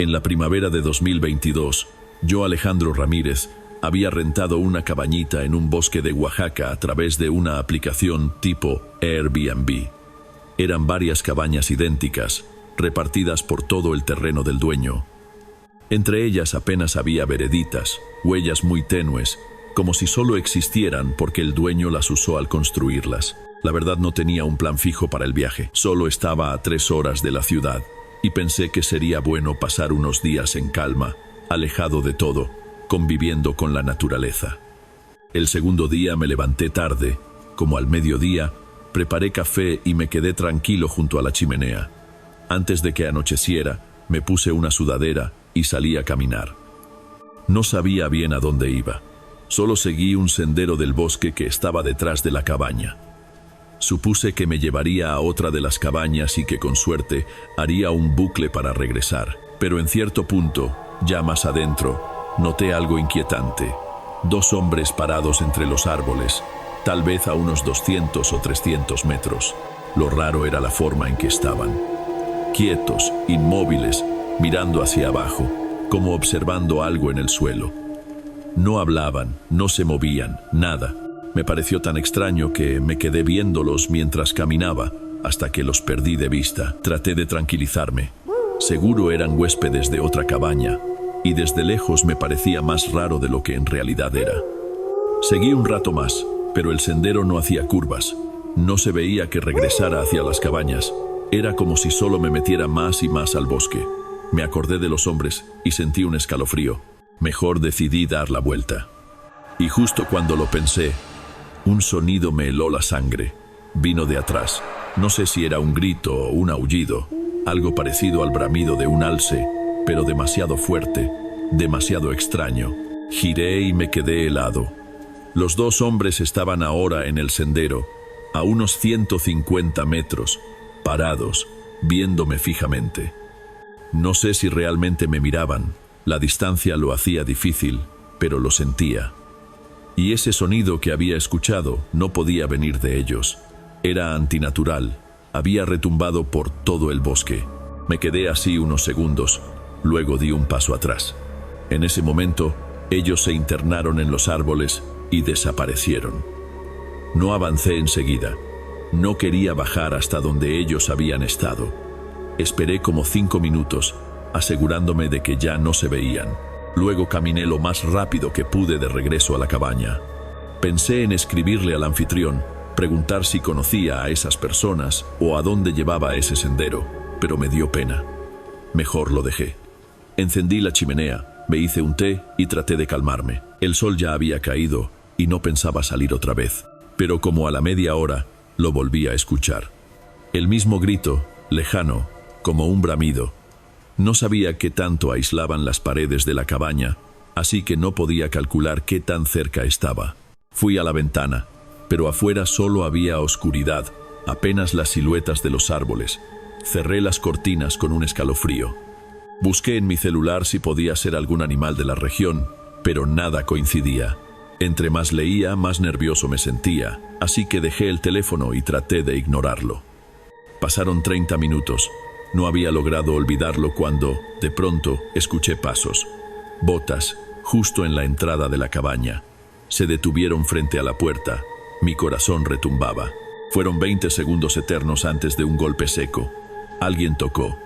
En la primavera de 2022, yo, Alejandro Ramírez, había rentado una cabañita en un bosque de Oaxaca a través de una aplicación tipo Airbnb. Eran varias cabañas idénticas, repartidas por todo el terreno del dueño. Entre ellas apenas había vereditas, huellas muy tenues, como si solo existieran porque el dueño las usó al construirlas. La verdad, no tenía un plan fijo para el viaje. Solo estaba a 3 horas de la ciudad y pensé que sería bueno pasar unos días en calma, alejado de todo, conviviendo con la naturaleza. El segundo día me levanté tarde, como al mediodía, preparé café y me quedé tranquilo junto a la chimenea. Antes de que anocheciera, me puse una sudadera y salí a caminar. No sabía bien a dónde iba. Solo seguí un sendero del bosque que estaba detrás de la cabaña. Supuse que me llevaría a otra de las cabañas y que con suerte haría un bucle para regresar. Pero en cierto punto, ya más adentro, noté algo inquietante. 2 hombres parados entre los árboles, tal vez a unos 200 o 300 metros. Lo raro era la forma en que estaban. Quietos, inmóviles, mirando hacia abajo, como observando algo en el suelo. No hablaban, no se movían, nada. Me pareció tan extraño que me quedé viéndolos mientras caminaba, hasta que los perdí de vista. Traté de tranquilizarme. Seguro eran huéspedes de otra cabaña, y desde lejos me parecía más raro de lo que en realidad era. Seguí un rato más, pero el sendero no hacía curvas. No se veía que regresara hacia las cabañas. Era como si solo me metiera más y más al bosque. Me acordé de los hombres y sentí un escalofrío. Mejor decidí dar la vuelta. Y justo cuando lo pensé, un sonido me heló la sangre. Vino de atrás. No sé si era un grito o un aullido, algo parecido al bramido de un alce, pero demasiado fuerte, demasiado extraño. Giré y me quedé helado. Los 2 hombres estaban ahora en el sendero, a unos 150 metros, parados, viéndome fijamente. No sé si realmente me miraban. La distancia lo hacía difícil, pero lo sentía. Y ese sonido que había escuchado no podía venir de ellos. Era antinatural. Había retumbado por todo el bosque. Me quedé así unos segundos, luego di un paso atrás. En ese momento, ellos se internaron en los árboles y desaparecieron. No avancé enseguida. No quería bajar hasta donde ellos habían estado. Esperé como 5 minutos, asegurándome de que ya no se veían. Luego caminé lo más rápido que pude de regreso a la cabaña. Pensé en escribirle al anfitrión, preguntar si conocía a esas personas o a dónde llevaba ese sendero, pero me dio pena. Mejor lo dejé. Encendí la chimenea, me hice un té y traté de calmarme. El sol ya había caído y no pensaba salir otra vez, pero como a la media hora lo volví a escuchar. El mismo grito, lejano, como un bramido. No sabía qué tanto aislaban las paredes de la cabaña, así que no podía calcular qué tan cerca estaba. Fui a la ventana, pero afuera solo había oscuridad, apenas las siluetas de los árboles. Cerré las cortinas con un escalofrío. Busqué en mi celular si podía ser algún animal de la región, pero nada coincidía. Entre más leía, más nervioso me sentía, así que dejé el teléfono y traté de ignorarlo. Pasaron 30 minutos. No había logrado olvidarlo cuando, de pronto, escuché pasos. Botas, justo en la entrada de la cabaña. Se detuvieron frente a la puerta. Mi corazón retumbaba. Fueron 20 segundos eternos antes de un golpe seco. Alguien tocó.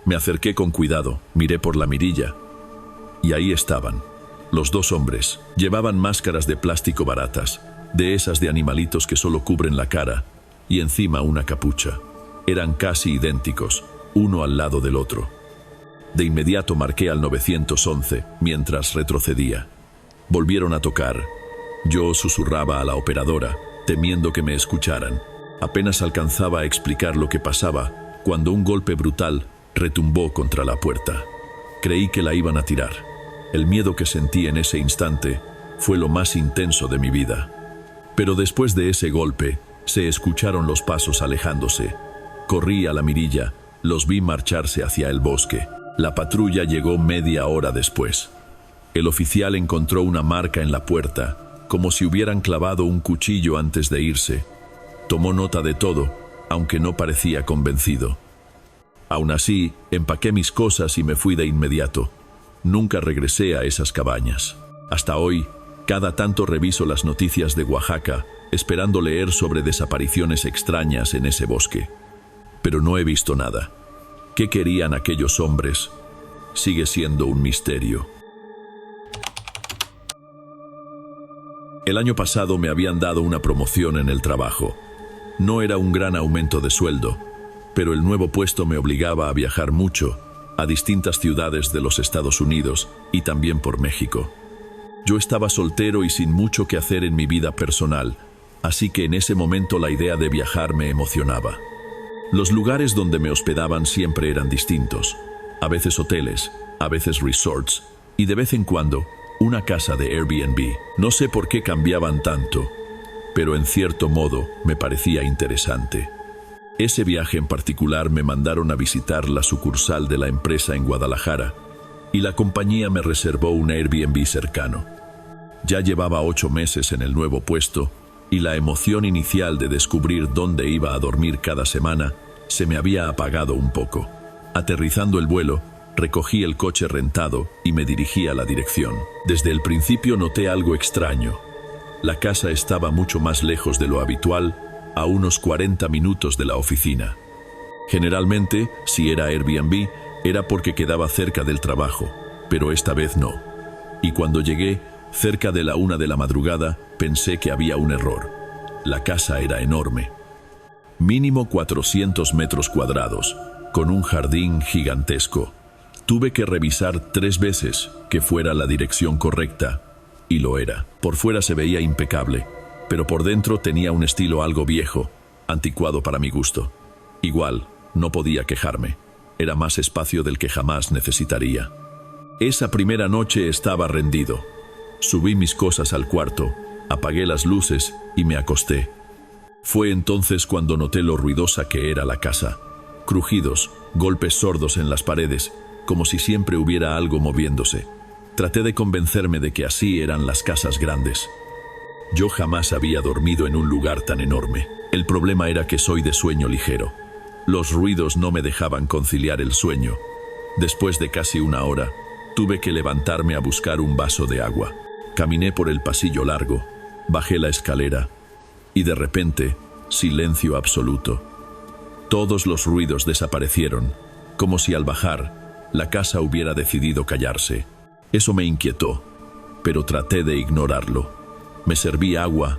Me acerqué con cuidado, miré por la mirilla. Y ahí estaban. Los 2 hombres. Llevaban máscaras de plástico baratas, de esas de animalitos que solo cubren la cara, y encima una capucha. Eran casi idénticos, uno al lado del otro. De inmediato marqué al 911 mientras retrocedía. Volvieron a tocar. Yo susurraba a la operadora, temiendo que me escucharan. Apenas alcanzaba a explicar lo que pasaba cuando un golpe brutal retumbó contra la puerta. Creí que la iban a tirar. El miedo que sentí en ese instante fue lo más intenso de mi vida. Pero después de ese golpe, se escucharon los pasos alejándose. Corrí a la mirilla, los vi marcharse hacia el bosque. La patrulla llegó media hora después. El oficial encontró una marca en la puerta, como si hubieran clavado un cuchillo antes de irse. Tomó nota de todo, aunque no parecía convencido. Aún así, empaqué mis cosas y me fui de inmediato. Nunca regresé a esas cabañas. Hasta hoy, cada tanto reviso las noticias de Oaxaca, esperando leer sobre desapariciones extrañas en ese bosque. Pero no he visto nada. ¿Qué querían aquellos hombres? Sigue siendo un misterio. El año pasado me habían dado una promoción en el trabajo. No era un gran aumento de sueldo, pero el nuevo puesto me obligaba a viajar mucho, a distintas ciudades de los Estados Unidos y también por México. Yo estaba soltero y sin mucho que hacer en mi vida personal, así que en ese momento la idea de viajar me emocionaba. Los lugares donde me hospedaban siempre eran distintos, a veces hoteles, a veces resorts y de vez en cuando una casa de Airbnb. No sé por qué cambiaban tanto, pero en cierto modo me parecía interesante. Ese viaje en particular me mandaron a visitar la sucursal de la empresa en Guadalajara y la compañía me reservó un Airbnb cercano. Ya llevaba 8 meses en el nuevo puesto y la emoción inicial de descubrir dónde iba a dormir cada semana se me había apagado un poco. Aterrizando el vuelo, recogí el coche rentado y me dirigí a la dirección. Desde el principio noté algo extraño. La casa estaba mucho más lejos de lo habitual, a unos 40 minutos de la oficina. Generalmente, si era Airbnb, era porque quedaba cerca del trabajo, pero esta vez no. Y cuando llegué, cerca de la 1 de la madrugada, pensé que había un error. La casa era enorme. Mínimo 400 metros cuadrados, con un jardín gigantesco. Tuve que revisar 3 veces que fuera la dirección correcta, y lo era. Por fuera se veía impecable, pero por dentro tenía un estilo algo viejo, anticuado para mi gusto. Igual, no podía quejarme. Era más espacio del que jamás necesitaría. Esa primera noche estaba rendido. Subí mis cosas al cuarto, apagué las luces y me acosté. Fue entonces cuando noté lo ruidosa que era la casa. Crujidos, golpes sordos en las paredes, como si siempre hubiera algo moviéndose. Traté de convencerme de que así eran las casas grandes. Yo jamás había dormido en un lugar tan enorme. El problema era que soy de sueño ligero. Los ruidos no me dejaban conciliar el sueño. Después de casi 1 hora, tuve que levantarme a buscar un vaso de agua. Caminé por el pasillo largo, bajé la escalera y de repente, silencio absoluto. Todos los ruidos desaparecieron, como si al bajar, la casa hubiera decidido callarse. Eso me inquietó, pero traté de ignorarlo. Me serví agua,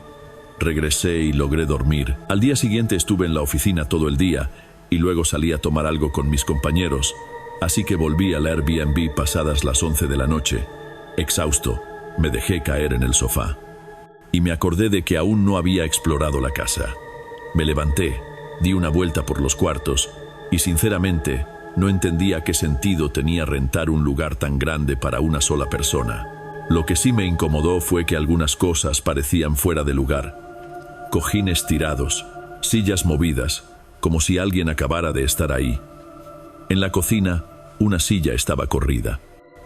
regresé y logré dormir. Al día siguiente estuve en la oficina todo el día y luego salí a tomar algo con mis compañeros, así que volví al Airbnb pasadas las 11 de la noche. Exhausto, me dejé caer en el sofá y me acordé de que aún no había explorado la casa. Me levanté, di una vuelta por los cuartos y sinceramente no entendía qué sentido tenía rentar un lugar tan grande para una sola persona. Lo que sí me incomodó fue que algunas cosas parecían fuera de lugar. Cojines tirados, sillas movidas, como si alguien acabara de estar ahí. En la cocina, una silla estaba corrida.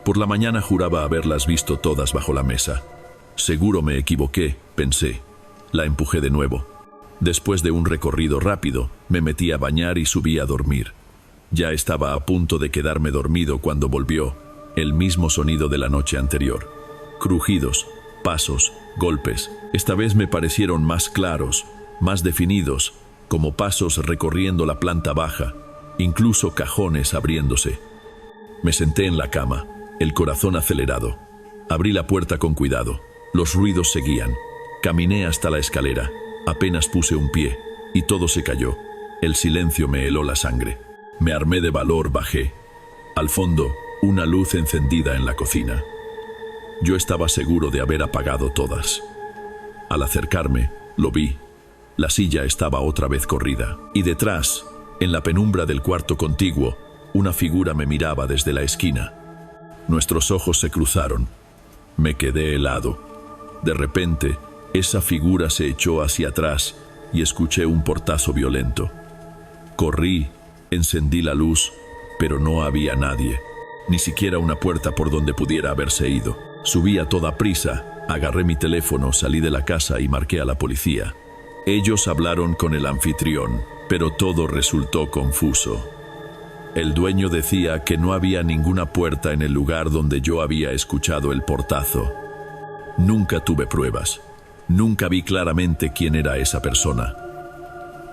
Por la mañana juraba haberlas visto todas bajo la mesa. Seguro me equivoqué, pensé. La empujé de nuevo. Después de un recorrido rápido, me metí a bañar y subí a dormir. Ya estaba a punto de quedarme dormido cuando volvió el mismo sonido de la noche anterior. Crujidos, pasos, golpes. Esta vez me parecieron más claros, más definidos, como pasos recorriendo la planta baja, incluso cajones abriéndose. Me senté en la cama, el corazón acelerado. Abrí la puerta con cuidado. Los ruidos seguían. Caminé hasta la escalera. Apenas puse un pie, y todo se cayó. El silencio me heló la sangre. Me armé de valor, bajé. Al fondo, una luz encendida en la cocina. Yo estaba seguro de haber apagado todas. Al acercarme, lo vi. La silla estaba otra vez corrida. Y detrás, en la penumbra del cuarto contiguo, una figura me miraba desde la esquina. Nuestros ojos se cruzaron. Me quedé helado. De repente, esa figura se echó hacia atrás y escuché un portazo violento. Corrí, encendí la luz, pero no había nadie. Ni siquiera una puerta por donde pudiera haberse ido. Subí a toda prisa, agarré mi teléfono, salí de la casa y marqué a la policía. Ellos hablaron con el anfitrión, pero todo resultó confuso. El dueño decía que no había ninguna puerta en el lugar donde yo había escuchado el portazo. Nunca tuve pruebas. Nunca vi claramente quién era esa persona.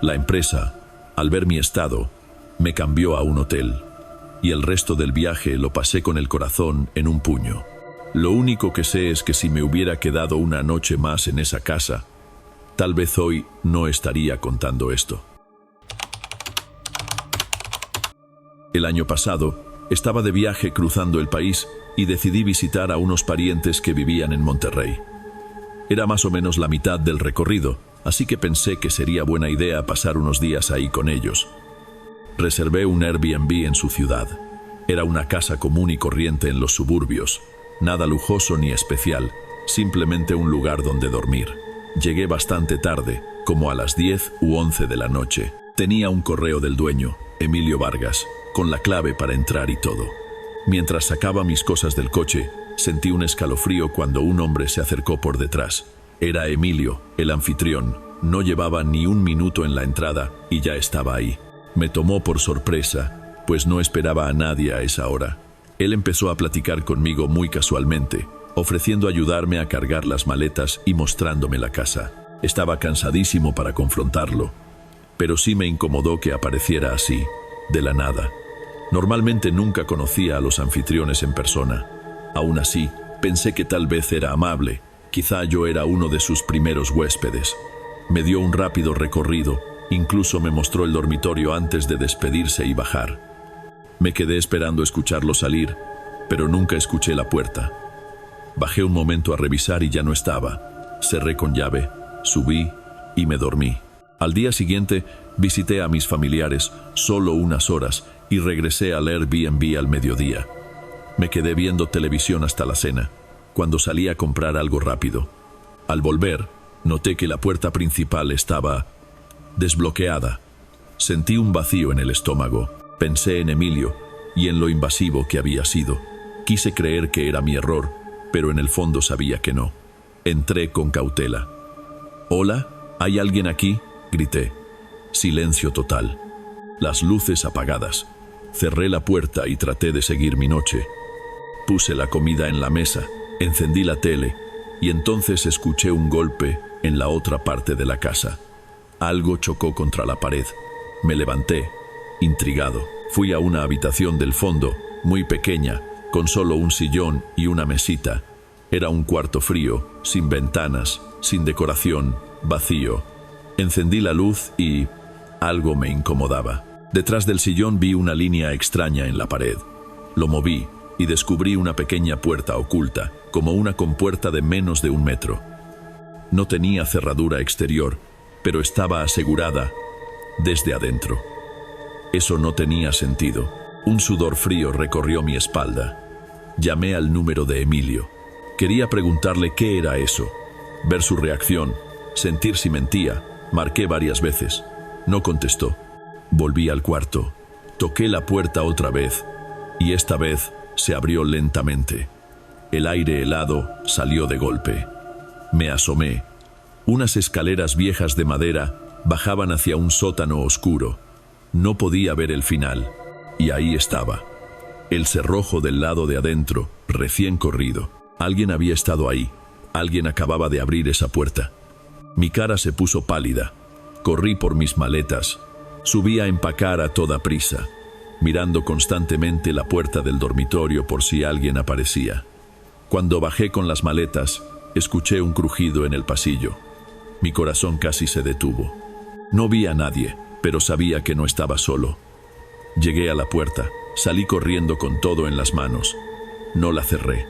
La empresa, al ver mi estado, me cambió a un hotel, y el resto del viaje lo pasé con el corazón en un puño. Lo único que sé es que si me hubiera quedado una noche más en esa casa, tal vez hoy no estaría contando esto. El año pasado, estaba de viaje cruzando el país y decidí visitar a unos parientes que vivían en Monterrey. Era más o menos la mitad del recorrido, así que pensé que sería buena idea pasar unos días ahí con ellos. Reservé un Airbnb en su ciudad. Era una casa común y corriente en los suburbios, nada lujoso ni especial, simplemente un lugar donde dormir. Llegué bastante tarde, como a las 10 u 11 de la noche. Tenía un correo del dueño, Emilio Vargas, con la clave para entrar y todo. Mientras sacaba mis cosas del coche, sentí un escalofrío cuando un hombre se acercó por detrás. Era Emilio, el anfitrión. No llevaba ni un minuto en la entrada y ya estaba ahí. Me tomó por sorpresa, pues no esperaba a nadie a esa hora. Él empezó a platicar conmigo muy casualmente, ofreciendo ayudarme a cargar las maletas y mostrándome la casa. Estaba cansadísimo para confrontarlo, pero sí me incomodó que apareciera así, de la nada. Normalmente nunca conocía a los anfitriones en persona. Aún así, pensé que tal vez era amable. Quizá yo era uno de sus primeros huéspedes. Me dio un rápido recorrido, incluso me mostró el dormitorio antes de despedirse y bajar. Me quedé esperando escucharlo salir, pero nunca escuché la puerta. Bajé un momento a revisar y ya no estaba. Cerré con llave, subí y me dormí. Al día siguiente, visité a mis familiares solo unas horas y regresé al Airbnb al mediodía. Me quedé viendo televisión hasta la cena, cuando salí a comprar algo rápido. Al volver, noté que la puerta principal estaba desbloqueada. Sentí un vacío en el estómago. Pensé en Emilio y en lo invasivo que había sido. Quise creer que era mi error, pero en el fondo sabía que no. Entré con cautela. «¿Hola? ¿Hay alguien aquí?», grité. Silencio total. Las luces apagadas. Cerré la puerta y traté de seguir mi noche. Puse la comida en la mesa, encendí la tele y entonces escuché un golpe en la otra parte de la casa. Algo chocó contra la pared. Me levanté, intrigado. Fui a una habitación del fondo, muy pequeña, con solo un sillón y una mesita. Era un cuarto frío, sin ventanas, sin decoración, vacío. Encendí la luz y algo me incomodaba. Detrás del sillón vi una línea extraña en la pared. Lo moví y descubrí una pequeña puerta oculta, como una compuerta de menos de 1 metro. No tenía cerradura exterior, pero estaba asegurada desde adentro. Eso no tenía sentido. Un sudor frío recorrió mi espalda. Llamé al número de Emilio. Quería preguntarle qué era eso, ver su reacción, sentir si mentía. Marqué varias veces. No contestó. Volví al cuarto. Toqué la puerta otra vez, y esta vez se abrió lentamente. El aire helado salió de golpe. Me asomé. Unas escaleras viejas de madera bajaban hacia un sótano oscuro. No podía ver el final, y ahí estaba. El cerrojo del lado de adentro, recién corrido. Alguien había estado ahí. Alguien acababa de abrir esa puerta. Mi cara se puso pálida. Corrí por mis maletas. Subí a empacar a toda prisa, mirando constantemente la puerta del dormitorio por si alguien aparecía. Cuando bajé con las maletas, escuché un crujido en el pasillo. Mi corazón casi se detuvo. No vi a nadie, pero sabía que no estaba solo. Llegué a la puerta, salí corriendo con todo en las manos. No la cerré.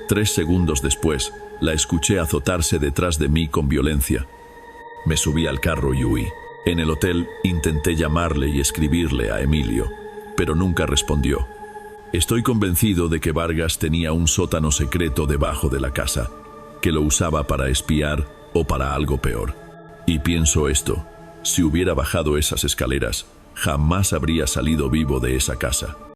3 segundos después, la escuché azotarse detrás de mí con violencia. Me subí al carro y huí. En el hotel intenté llamarle y escribirle a Emilio, pero nunca respondió. Estoy convencido de que Vargas tenía un sótano secreto debajo de la casa, que lo usaba para espiar o para algo peor. Y pienso esto: si hubiera bajado esas escaleras, jamás habría salido vivo de esa casa.